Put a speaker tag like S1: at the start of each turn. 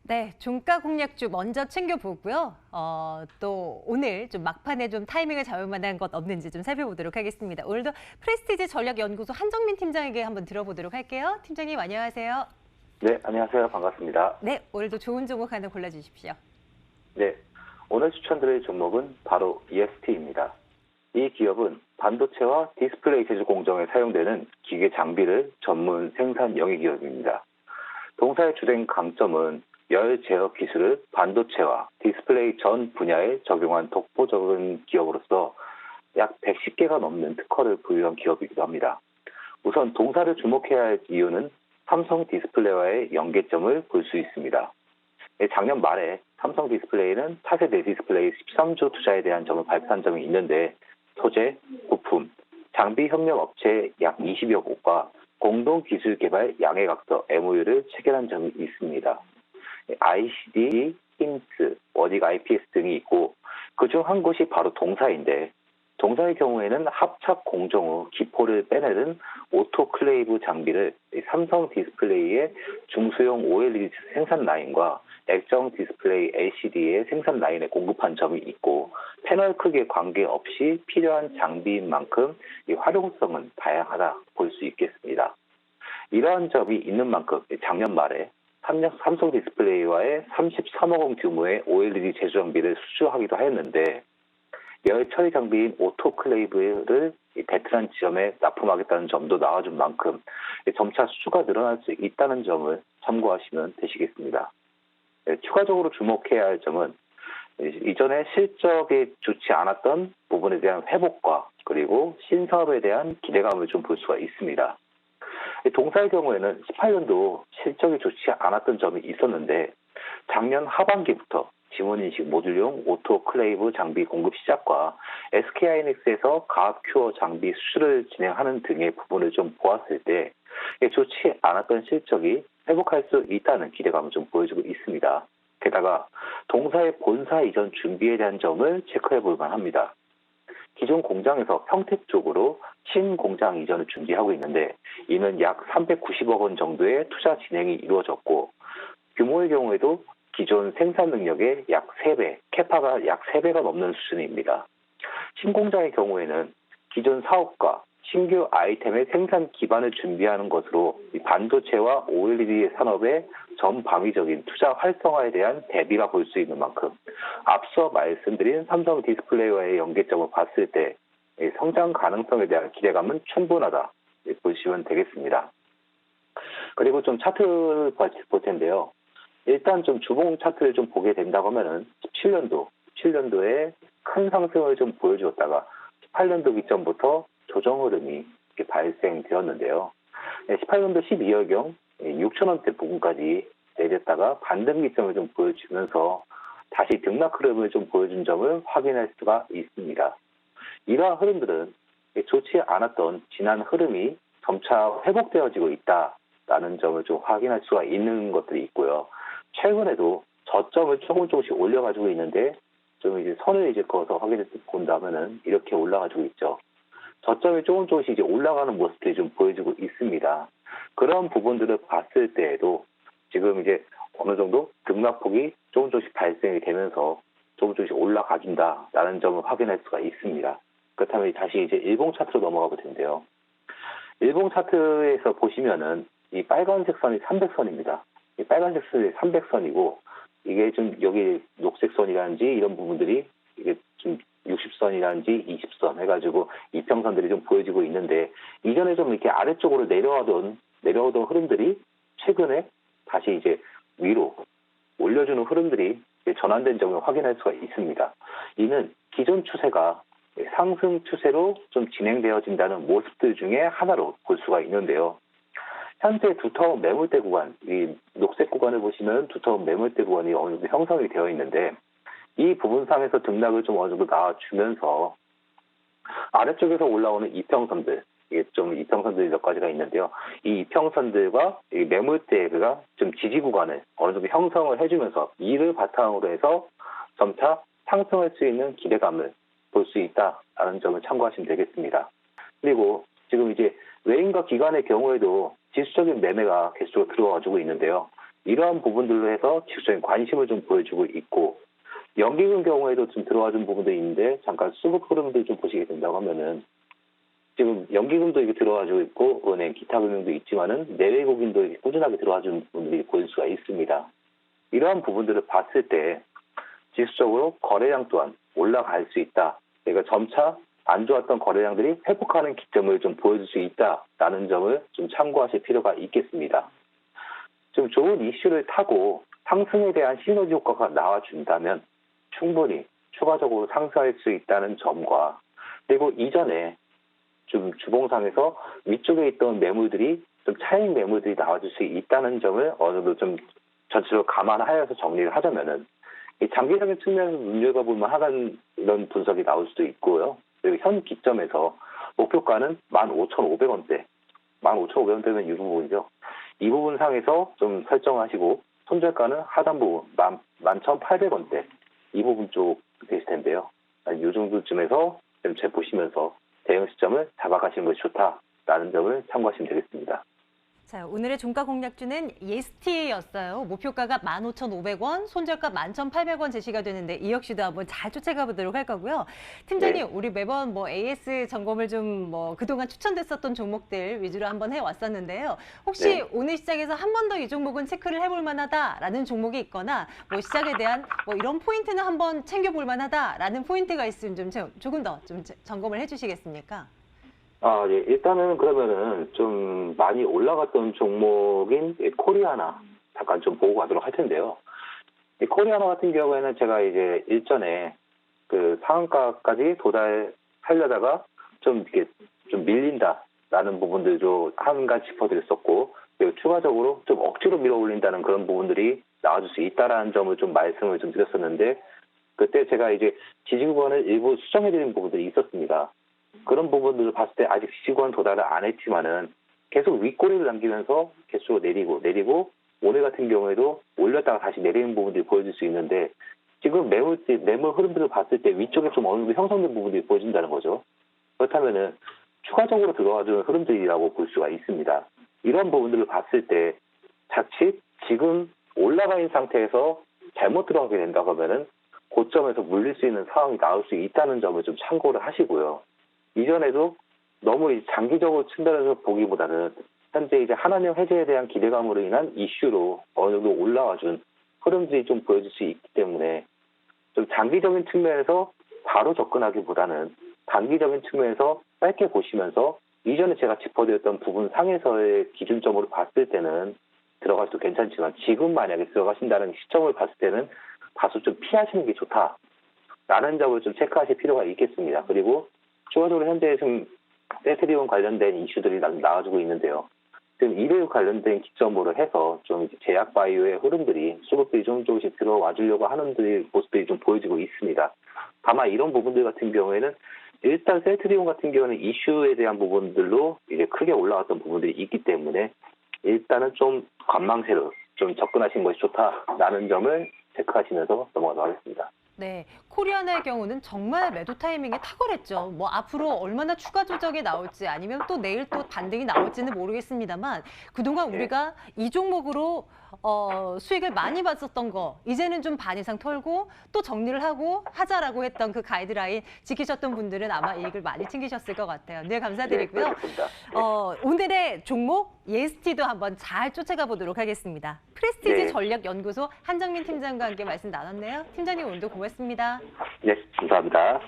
S1: 네, 종가 공략주 먼저 챙겨보고요. 또 오늘 좀 막판에 좀 타이밍을 잡을 만한 것 없는지 좀 살펴보도록 하겠습니다. 오늘도 프레스티지 전략연구소 한정민 팀장에게 한번 들어보도록 할게요. 팀장님 안녕하세요.
S2: 네, 안녕하세요. 반갑습니다.
S1: 네, 오늘도 좋은 종목 하나 골라주십시오.
S2: 네, 오늘 추천드릴 종목은 바로 EST입니다. 이 기업은 반도체와 디스플레이 제조 공정에 사용되는 기계 장비를 전문 생산 영위 기업입니다. 동사의 주된 강점은 열 제어 기술을 반도체와 디스플레이 전 분야에 적용한 독보적인 기업으로서 약 110개가 넘는 특허를 보유한 기업이기도 합니다. 우선 동사를 주목해야 할 이유는 삼성 디스플레이와의 연계점을 볼 수 있습니다. 작년 말에 삼성 디스플레이는 차세대 디스플레이 13조 투자에 대한 점을 발표한 점이 있는데 소재, 부품, 장비 협력 업체 약 20여 곳과 공동 기술 개발 양해각서 MOU를 체결한 점이 있습니다. ICD, 힌스, 워직 IPS 등이 있고 그중 한 곳이 바로 동사인데 동사의 경우에는 합착 공정 후 기포를 빼내는 오토클레이브 장비를 삼성 디스플레이의 중소형 OLED 생산 라인과 액정 디스플레이 LCD의 생산 라인에 공급한 점이 있고 패널 크기에 관계없이 필요한 장비인 만큼 이 활용성은 다양하다 볼 수 있겠습니다. 이러한 점이 있는 만큼 작년 말에 삼성 디스플레이와의 33억 원 규모의 OLED 제조 장비를 수주하기도 하였는데 열 처리 장비인 오토클레이브를 베트남 지점에 납품하겠다는 점도 나와준 만큼 점차 수주가 늘어날 수 있다는 점을 참고하시면 되시겠습니다. 추가적으로 주목해야 할 점은 이전에 실적이 좋지 않았던 부분에 대한 회복과 그리고 신사업에 대한 기대감을 좀 볼 수가 있습니다. 동사의 경우에는 18년도 실적이 좋지 않았던 점이 있었는데 작년 하반기부터 지문인식 모듈용 오토클레이브 장비 공급 시작과 SK하이닉스에서 가압 큐어 장비 수주를 진행하는 등의 부분을 좀 보았을 때 좋지 않았던 실적이 회복할 수 있다는 기대감을 좀 보여주고 있습니다. 게다가 동사의 본사 이전 준비에 대한 점을 체크해 볼 만합니다. 기존 공장에서 평택 쪽으로 신공장 이전을 준비하고 있는데 이는 약 390억 원 정도의 투자 진행이 이루어졌고 규모의 경우에도 기존 생산 능력의 약 3배, 캐파가 약 3배가 넘는 수준입니다. 신공장의 경우에는 기존 사업과 신규 아이템의 생산 기반을 준비하는 것으로 반도체와 OLED 산업의 전방위적인 투자 활성화에 대한 대비가 볼 수 있는 만큼 앞서 말씀드린 삼성 디스플레이와의 연계점을 봤을 때 성장 가능성에 대한 기대감은 충분하다 보시면 되겠습니다. 그리고 좀 차트를 볼 텐데요. 일단 좀 주봉 차트를 좀 보게 된다고 하면은 17년도에 큰 상승을 좀 보여주었다가 18년도 기점부터 조정 흐름이 이렇게 발생되었는데요. 18년도 12월경 6천원대 부분까지 내렸다가 반등 기점을 좀 보여주면서 다시 등락 흐름을 좀 보여준 점을 확인할 수가 있습니다. 이러한 흐름들은 좋지 않았던 지난 흐름이 점차 회복되어지고 있다라는 점을 좀 확인할 수가 있는 것들이 있고요. 최근에도 저점을 조금씩 올려가지고 있는데 좀 이제 선을 이제 그어서 확인해 본다면은 이렇게 올라가지고 있죠. 저점이 조금씩 이제 올라가는 모습들이 좀 보여지고 있습니다. 그런 부분들을 봤을 때에도 지금 이제 어느 정도 등락폭이 조금씩 발생이 되면서 조금씩 올라가긴다라는 점을 확인할 수가 있습니다. 그렇다면 다시 이제 일봉 차트로 넘어가 볼 텐데요. 일봉 차트에서 보시면은 이 빨간색 선이 300선입니다. 이 빨간색 선이 300선이고 이게 좀 여기 녹색 선이라든지 이런 부분들이 이게 좀 60선이라든지 20선 해가지고 이평선들이 좀 보여지고 있는데 이전에 좀 이렇게 아래쪽으로 내려오던 흐름들이 최근에 다시 이제 위로 올려주는 흐름들이 전환된 점을 확인할 수가 있습니다. 이는 기존 추세가 상승 추세로 좀 진행되어진다는 모습들 중에 하나로 볼 수가 있는데요. 현재 두터운 매물대 구간, 이 녹색 구간을 보시면 두터운 매물대 구간이 어느 정도 형성이 되어 있는데 이 부분상에서 등락을 좀 어느 정도 나와주면서 아래쪽에서 올라오는 이평선들, 이게 좀 이평선들이 몇 가지가 있는데요. 이 이평선들과 이 매물대가 좀 지지 구간을 어느 정도 형성을 해주면서 이를 바탕으로 해서 점차 상승할 수 있는 기대감을 볼 수 있다라는 점을 참고하시면 되겠습니다. 그리고 지금 이제 외인과 기관의 경우에도 지수적인 매매가 계속적으로 들어와주고 있는데요. 이러한 부분들로 해서 지속적인 관심을 좀 보여주고 있고, 연기금 경우에도 좀 들어와준 부분도 있는데 잠깐 수급 흐름들 좀 보시게 된다고 하면은 지금 연기금도 이게 들어와주고 있고 은행 기타 금융도 있지만은 내외국인도 이렇게 꾸준하게 들어와주는 부분들이 보일 수가 있습니다. 이러한 부분들을 봤을 때 지수적으로 거래량 또한 올라갈 수 있다. 그러니까 점차 안 좋았던 거래량들이 회복하는 기점을 좀 보여줄 수 있다라는 점을 좀 참고하실 필요가 있겠습니다. 좀 좋은 이슈를 타고 상승에 대한 시너지 효과가 나와준다면 충분히 추가적으로 상승할 수 있다는 점과, 그리고 이전에 좀 주봉상에서 위쪽에 있던 매물들이 좀 차익 매물들이 나와줄 수 있다는 점을 어느 정도 좀 전체적으로 감안하여서 정리를 하자면은 이 장기적인 측면에서 눈여겨볼 만한 이런 분석이 나올 수도 있고요. 그리고 현 기점에서 목표가는 15,500원대, 15,500원대면 이 부분이죠. 이 부분 상에서 좀 설정하시고 손절가는 하단 부분 11,800원대 이 부분 쪽 되실 텐데요. 이 정도쯤에서 좀 재보시면서 대응 시점을 잡아가시는 것이 좋다라는 점을 참고하시면 되겠습니다.
S1: 자, 오늘의 종가 공략주는 예스티였어요. 목표가가 15,500원, 손절가 11,800원 제시가 되는데 이 역시도 한번 잘 쫓아가 보도록 할 거고요. 팀장님,
S2: 네.
S1: 우리 매번 뭐 AS 점검을 좀 뭐 그동안 추천됐었던 종목들 위주로 한번 해왔었는데요. 혹시
S2: 네.
S1: 오늘 시장에서 한 번 더 이 종목은 체크를 해볼 만하다라는 종목이 있거나 뭐 시장에 대한 뭐 이런 포인트는 한번 챙겨볼 만하다라는 포인트가 있으면 좀 조금 더 좀 점검을 해주시겠습니까?
S2: 예. 일단은 그러면은 좀 많이 올라갔던 종목인 이 코리아나 잠깐 좀 보고 가도록 할 텐데요. 이 코리아나 같은 경우에는 제가 이제 일전에 그 상한가까지 도달하려다가 좀 이렇게 좀 밀린다라는 부분들도 한 가지 짚어드렸었고, 그리고 추가적으로 좀 억지로 밀어 올린다는 그런 부분들이 나와줄 수 있다라는 점을 좀 말씀을 좀 드렸었는데, 그때 제가 이제 지지구간을 일부 수정해드린 부분들이 있었습니다. 그런 부분들을 봤을 때 아직 지지구간 도달을 안 했지만은 계속 윗꼬리를 남기면서 계속 내리고 오늘 같은 경우에도 올렸다가 다시 내리는 부분들이 보여질 수 있는데, 지금 매물 흐름들을 봤을 때 위쪽에 좀 어느 정도 형성된 부분들이 보여진다는 거죠. 그렇다면은 추가적으로 들어와주는 흐름들이라고 볼 수가 있습니다. 이런 부분들을 봤을 때 자칫 지금 올라가 있는 상태에서 잘못 들어가게 된다고 하면은 고점에서 물릴 수 있는 상황이 나올 수 있다는 점을 좀 참고를 하시고요. 이전에도 너무 장기적으로 측면에서 보기보다는 현재 이제 한한령 해제에 대한 기대감으로 인한 이슈로 어느 정도 올라와준 흐름들이 좀 보여질 수 있기 때문에 좀 장기적인 측면에서 바로 접근하기보다는 단기적인 측면에서 짧게 보시면서 이전에 제가 짚어드렸던 부분 상에서의 기준점으로 봤을 때는 들어가셔도 괜찮지만 지금 만약에 들어가신다는 시점을 봤을 때는 다소 좀 피하시는 게 좋다라는 점을 좀 체크하실 필요가 있겠습니다. 그리고 추가적으로 현재 지금 세트리온 관련된 이슈들이 나와주고 있는데요. 지금 이를 관련된 기점으로 해서 좀 제약 바이오의 흐름들이 수급들이 좀 조금씩 들어와 주려고 하는 모습들이 좀 보여지고 있습니다. 다만 이런 부분들 같은 경우에는 일단 셀트리온 같은 경우는 이슈에 대한 부분들로 이제 크게 올라왔던 부분들이 있기 때문에 일단은 좀 관망세로 좀 접근하시는 것이 좋다라는 점을 체크하시면서 넘어가도록 하겠습니다.
S1: 네, 코리아나의 경우는 정말 매도 타이밍에 탁월했죠. 뭐 앞으로 얼마나 추가 조정이 나올지 아니면 또 내일 또 반등이 나올지는 모르겠습니다만 그동안 우리가 이 종목으로 수익을 많이 봤었던 거 이제는 좀 반 이상 털고 또 정리를 하고 하자라고 했던 그 가이드라인 지키셨던 분들은 아마 이익을 많이 챙기셨을 것 같아요. 네, 감사드리고요. 오늘의 종목 예스티도 한번 잘 쫓아가 보도록 하겠습니다. 프레스티지 전략연구소 한정민 팀장과 함께 말씀 나눴네요. 팀장님 오늘도 고맙습니다.
S2: 네, 감사합니다.